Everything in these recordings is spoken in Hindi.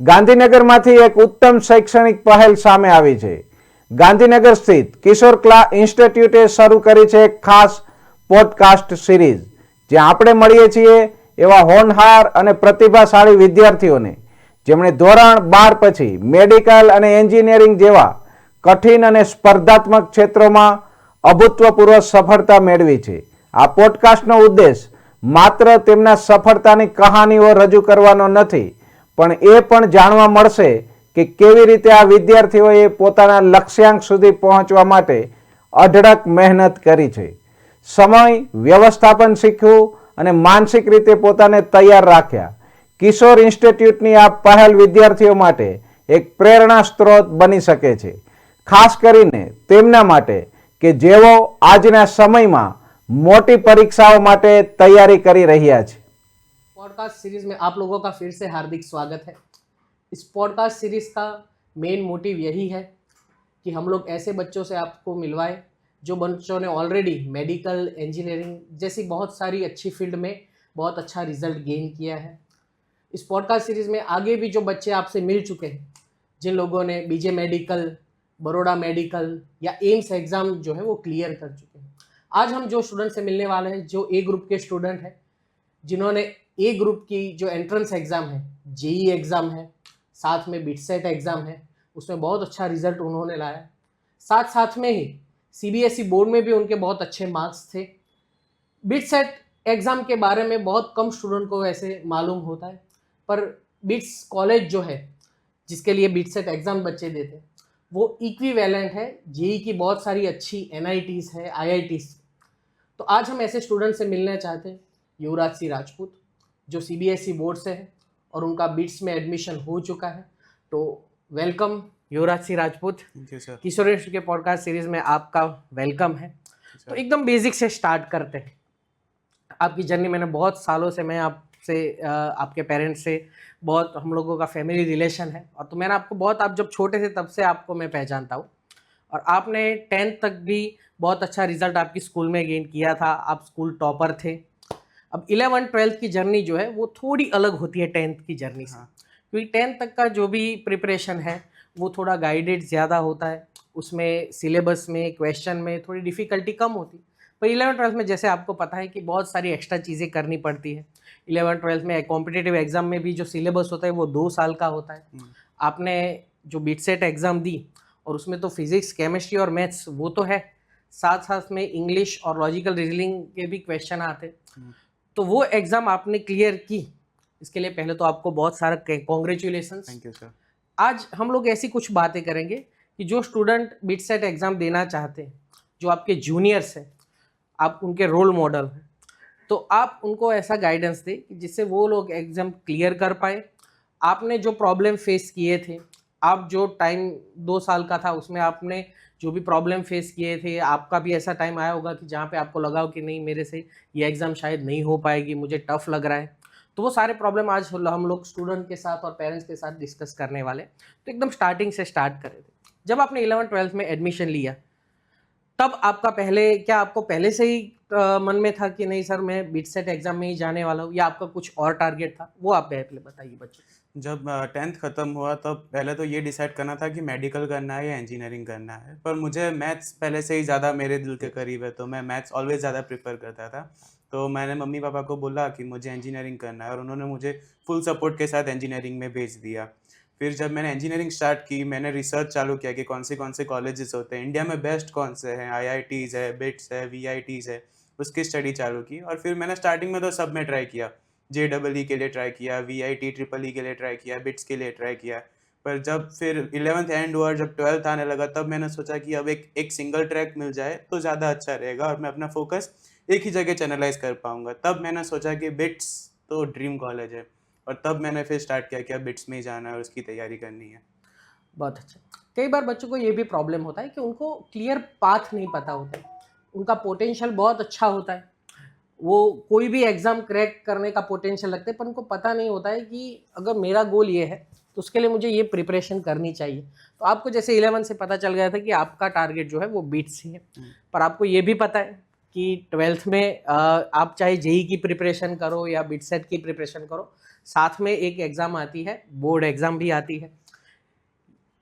ગાંધીનગરમાંથી એક ઉત્તમ શૈક્ષણિક પહેલ સામે આવી છે. ગાંધીનગર સ્થિત કિશોર કલા ઇન્સ્ટિટ્યૂટે શરૂ કરી છે એક ખાસ પોડકાસ્ટ સિરીઝ, જ્યાં આપણે મળીએ છીએ એવા હોનહાર અને પ્રતિભાશાળી વિદ્યાર્થીઓને જેમણે ધોરણ 12 પછી મેડિકલ અને એન્જિનિયરિંગ જેવા કઠિન અને સ્પર્ધાત્મક ક્ષેત્રોમાં અભૂતપૂર્વ સફળતા મેળવી છે. આ પોડકાસ્ટનો ઉદ્દેશ માત્ર તેમના સફળતાની કહાનીઓ રજૂ કરવાનો નથી, પણ એ પણ જાણવા મળશે કે કેવી રીતે આ વિદ્યાર્થીઓએ પોતાના લક્ષ્યાંક સુધી પહોંચવા માટે અઢળક મહેનત કરી છે, સમય વ્યવસ્થાપન શીખ્યું અને માનસિક રીતે પોતાને તૈયાર રાખ્યા. કિશોર ઇન્સ્ટિટ્યૂટની આ પહેલ વિદ્યાર્થીઓ માટે એક પ્રેરણા સ્ત્રોત બની શકે છે, ખાસ કરીને તેમના માટે કે જેઓ આજના સમયમાં મોટી પરીક્ષાઓ માટે તૈયારી કરી રહ્યા છે. पॉडकास्ट सीरीज में आप लोगों का फिर से हार्दिक स्वागत है। इस पॉडकास्ट सीरीज का मेन मोटिव यही है कि हम लोग ऐसे बच्चों से आपको मिलवाएं जो बच्चों ने ऑलरेडी मेडिकल, इंजीनियरिंग जैसी बहुत सारी अच्छी फील्ड में बहुत अच्छा रिजल्ट गेन किया है। इस पॉडकास्ट सीरीज में आगे भी जो बच्चे आपसे मिल चुके हैं, जिन लोगों ने बीजे मेडिकल, बड़ौदा मेडिकल या एम्स एग्ज़ाम जो है वो क्लियर कर चुके हैं, आज हम जो स्टूडेंट से मिलने वाले हैं जो ए ग्रुप के स्टूडेंट हैं, जिन्होंने ए ग्रुप की जो एंट्रेंस एग्ज़ाम है, जेई एग्ज़ाम है, साथ में बिटसेट एग्ज़ाम है, उसमें बहुत अच्छा रिजल्ट उन्होंने लाया। साथ में ही सीबीएसई बोर्ड में भी उनके बहुत अच्छे मार्क्स थे। बिटसेट एग्ज़ाम के बारे में बहुत कम स्टूडेंट को वैसे मालूम होता है, पर बिट्स कॉलेज जो है जिसके लिए बिटसेट एग्ज़ाम बच्चे देते हैं वो इक्विवेलेंट है जेई की बहुत सारी अच्छी एनआईटीज़ है, आईआईटीज़। तो आज हम ऐसे स्टूडेंट से मिलना चाहते हैं, युवराज सिंह राजपूत जो सीबीएसई बोर्ड से है और उनका बिट्स में एडमिशन हो चुका है। तो वेलकम युवराज सिंह राजपूत। किशोर के पॉडकास्ट सीरीज में आपका वेलकम है। तो एकदम बेसिक से स्टार्ट करते हैं। आपकी जर्नी मैंने बहुत सालों से, मैं आपसे आपके पेरेंट्स से बहुत हम लोगों का फैमिली रिलेशन है, और तो मैंने आपको बहुत, आप जब छोटे थे तब से आपको मैं पहचानता हूँ, और आपने 10th तक भी बहुत अच्छा रिजल्ट आपकी स्कूल में गेन किया था, आप स्कूल टॉपर थे। अब 11th-12th की जर्नी जो है वो थोड़ी अलग होती है 10th की जर्नी से, क्योंकि 10th तक का जो भी प्रिपरेशन है वो थोड़ा गाइडेड ज़्यादा होता है, उसमें सिलेबस में, क्वेश्चन में थोड़ी डिफ़िकल्टी कम होती है। पर 11th-12th में जैसे आपको पता है कि बहुत सारी एक्स्ट्रा चीज़ें करनी पड़ती है। 11th-12th में कॉम्पिटिटिव एग्ज़ाम में भी जो सिलेबस होता है वो 2 साल का होता है। आपने जो बिटसेट एग्ज़ाम दी और उसमें तो फिज़िक्स, केमिस्ट्री और मैथ्स वो तो है, साथ में इंग्लिश और लॉजिकल रीजनिंग के भी क्वेश्चन आते। तो वो एग्ज़ाम आपने क्लियर की, इसके लिए पहले तो आपको बहुत सारा कॉन्ग्रेचुलेशंस। Thank you sir. आज हम लोग ऐसी कुछ बातें करेंगे कि जो स्टूडेंट बिटसेट एग्ज़ाम देना चाहते हैं, जो आपके जूनियर्स हैं, आप उनके रोल मॉडल हैं, तो आप उनको ऐसा गाइडेंस दें कि जिससे वो लोग एग्ज़ाम क्लियर कर पाए। आपने जो प्रॉब्लम फेस किए थे, आप जो टाइम 2 साल का था उसमें आपने जो भी प्रॉब्लम फेस किए थे, आपका भी ऐसा टाइम आया होगा कि जहाँ पे आपको लगा हो कि नहीं, मेरे से ये एग्ज़ाम शायद नहीं हो पाएगी, मुझे टफ़ लग रहा है। तो वो सारे प्रॉब्लम आज हम लोग स्टूडेंट के साथ और पेरेंट्स के साथ डिस्कस करने वाले। तो एकदम स्टार्टिंग से स्टार्ट कर रहे थे। जब आपने 11th-12th में एडमिशन लिया, तब आपका क्या आपको पहले से ही मन में था कि नहीं सर मैं बिटसेट एग्ज़ाम में ही जाने वाला हूँ, या आपका कुछ और टारगेट था? वो आप पहले बताइए बच्चों। जब 10th ख़त्म हुआ तब पहले तो ये डिसाइड करना था कि मेडिकल करना है या इंजीनियरिंग करना है, पर मुझे मैथ्स पहले से ही ज़्यादा मेरे दिल के करीब है, तो मैं मैथ्स ऑलवेज़ ज़्यादा प्रेफर करता था। तो मैंने मम्मी पापा को बोला कि मुझे इंजीनियरिंग करना है, और उन्होंने मुझे फुल सपोर्ट के साथ इंजीनियरिंग में भेज दिया। फिर जब मैंने इंजीनियरिंग स्टार्ट की, मैंने रिसर्च चालू किया कि कौन से कॉलेजेस होते हैं इंडिया में, बेस्ट कौन से हैं, आईआईटीज़ है, बिट्स है, वीआईटीज़ है, उसकी स्टडी चालू की। और फिर मैंने स्टार्टिंग में तो सब में ट्राई किया, JEE के लिए ट्राई किया, VIT EEE के लिए ट्राई किया, बिट्स के लिए ट्राई किया। पर जब फिर 11th एंड हुआ, जब 12th आने लगा, तब मैंने सोचा कि अब एक सिंगल ट्रैक मिल जाए तो ज़्यादा अच्छा रहेगा और मैं अपना फोकस एक ही जगह चैनलाइज कर पाऊँगा। तब मैंने सोचा कि बिट्स तो ड्रीम कॉलेज है, और तब मैंने फिर स्टार्ट किया कि अब बिट्स में ही जाना है और उसकी तैयारी करनी है। बहुत अच्छा। कई बार बच्चों को ये भी प्रॉब्लम होता है कि उनको क्लियर पाथ नहीं पता होता है। उनका पोटेंशियल बहुत अच्छा होता है, वो कोई भी एग्ज़ाम क्रैक करने का पोटेंशियल लगता है, पर उनको पता नहीं होता है कि अगर मेरा गोल ये है तो उसके लिए मुझे ये प्रिपरेशन करनी चाहिए। तो आपको जैसे 11 से पता चल गया था कि आपका टारगेट जो है वो बिट्स ही है, पर आपको ये भी पता है कि 12th में आप चाहे जेई की प्रिपरेशन करो या बिटसेट की प्रिपरेशन करो, साथ में एक एग्ज़ाम आती है, बोर्ड एग्ज़ाम भी आती है।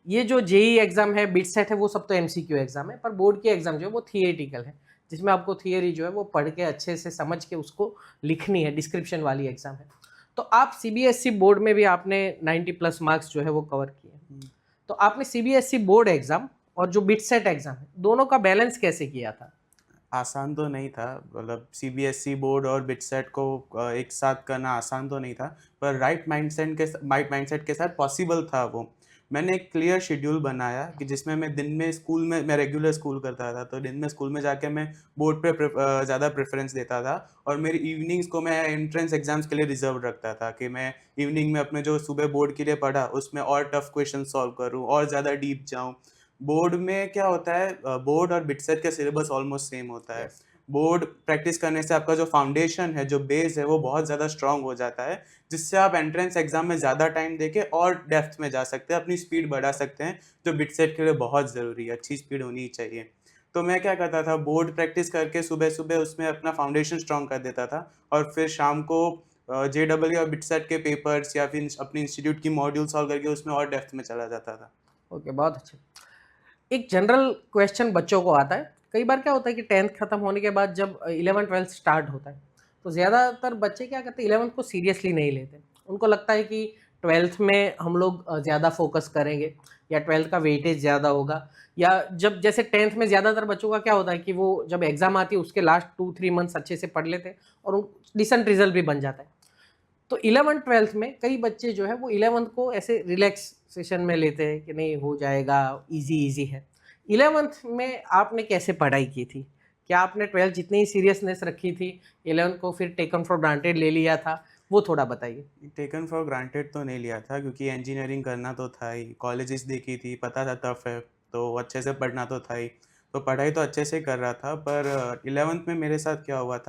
ये जो जेई एग्ज़ाम है, बिट सेट है, वो सब तो एमसीक्यू एग्ज़ाम है, पर बोर्ड की एग्ज़ाम जो है वो थियरेटिकल है, जिसमें आपको थियरी जो है वो पढ़ के अच्छे से समझ के उसको लिखनी है, डिस्क्रिप्शन वाली एग्ज़ाम है। तो आप सीबीएसई बोर्ड में भी आपने 90 प्लस मार्क्स जो है वो कवर किए। तो आपने सीबीएसई बोर्ड एग्ज़ाम और जो बिट सेट एग्ज़ाम है, दोनों का बैलेंस कैसे किया था? आसान तो नहीं था, मतलब सीबीएसई बोर्ड और बिटसेट को एक साथ करना आसान तो नहीं था, पर राइट माइंडसेट के साथ पॉसिबल था वो। मैंने एक क्लियर शेड्यूल बनाया कि जिसमें मैं दिन में स्कूल में मैं रेगुलर स्कूल करता था, तो दिन में स्कूल में जाके मैं बोर्ड पे ज़्यादा प्रेफरेंस देता था, और मेरी इवनिंग्स को मैं एंट्रेंस एग्जाम्स के लिए रिजर्व रखता था कि मैं इवनिंग में अपने जो सुबह बोर्ड के लिए पढ़ा उसमें और टफ क्वेश्चन सॉल्व करूँ और ज़्यादा डीप जाऊँ। बोर्ड में क्या होता है, बोर्ड और बिटसेट का सिलेबस ऑलमोस्ट सेम होता है। Yes. बोर्ड प्रैक्टिस करने से आपका जो फाउंडेशन है, जो बेस है, वो बहुत ज़्यादा स्ट्रांग हो जाता है, जिससे आप एंट्रेंस एग्जाम में ज़्यादा टाइम देके और डेप्थ में जा सकते हैं, अपनी स्पीड बढ़ा सकते हैं, जो बिटसेट के लिए बहुत ज़रूरी है, अच्छी स्पीड होनी चाहिए। तो मैं क्या करता था, बोर्ड प्रैक्टिस करके सुबह सुबह उसमें अपना फाउंडेशन स्ट्रांग कर देता था, और फिर शाम को जेडब्ल्यू और बिटसेट के पेपर्स या फिर अपने इंस्टीट्यूट की मॉड्यूल सॉल्व करके उसमें और डेप्थ में चला जाता था। ओके, बहुत अच्छे। एक जनरल क्वेश्चन बच्चों को आता है, कई बार क्या होता है कि 10th खत्म होने के बाद जब 11th 12th स्टार्ट होता है, तो ज़्यादातर बच्चे क्या करते हैं, 11th को सीरियसली नहीं लेते। उनको लगता है कि 12th में हम लोग ज़्यादा फोकस करेंगे, या 12th का वेटेज ज़्यादा होगा, या जब जैसे 10th में ज़्यादातर बच्चों का क्या होता है कि वो जब एग्ज़ाम आती है उसके लास्ट 2-3 मंथ्स अच्छे से पढ़ लेते हैं और उन डिसेंट रिजल्ट भी बन जाता है। तो 11th 12th में कई बच्चे जो है वो 11th को ऐसे रिलैक्सेशन में लेते हैं कि नहीं हो जाएगा, इजी इजी है। 11th में आपने कैसे पढ़ाई की थी? क्या आपने 12th जितनी ही सीरियसनेस रखी थी, 11th को फिर टेकन फॉर ग्रांटेड ले लिया था? वो थोड़ा बताइए। टेकन फॉर ग्रांटेड तो नहीं लिया था, क्योंकि इंजीनियरिंग करना तो था ही, कॉलेजेस देखी थी, पता था टफ है, तो अच्छे से पढ़ना तो था ही, तो पढ़ाई तो अच्छे से कर रहा था। पर 11th में मेरे साथ क्या हुआ था,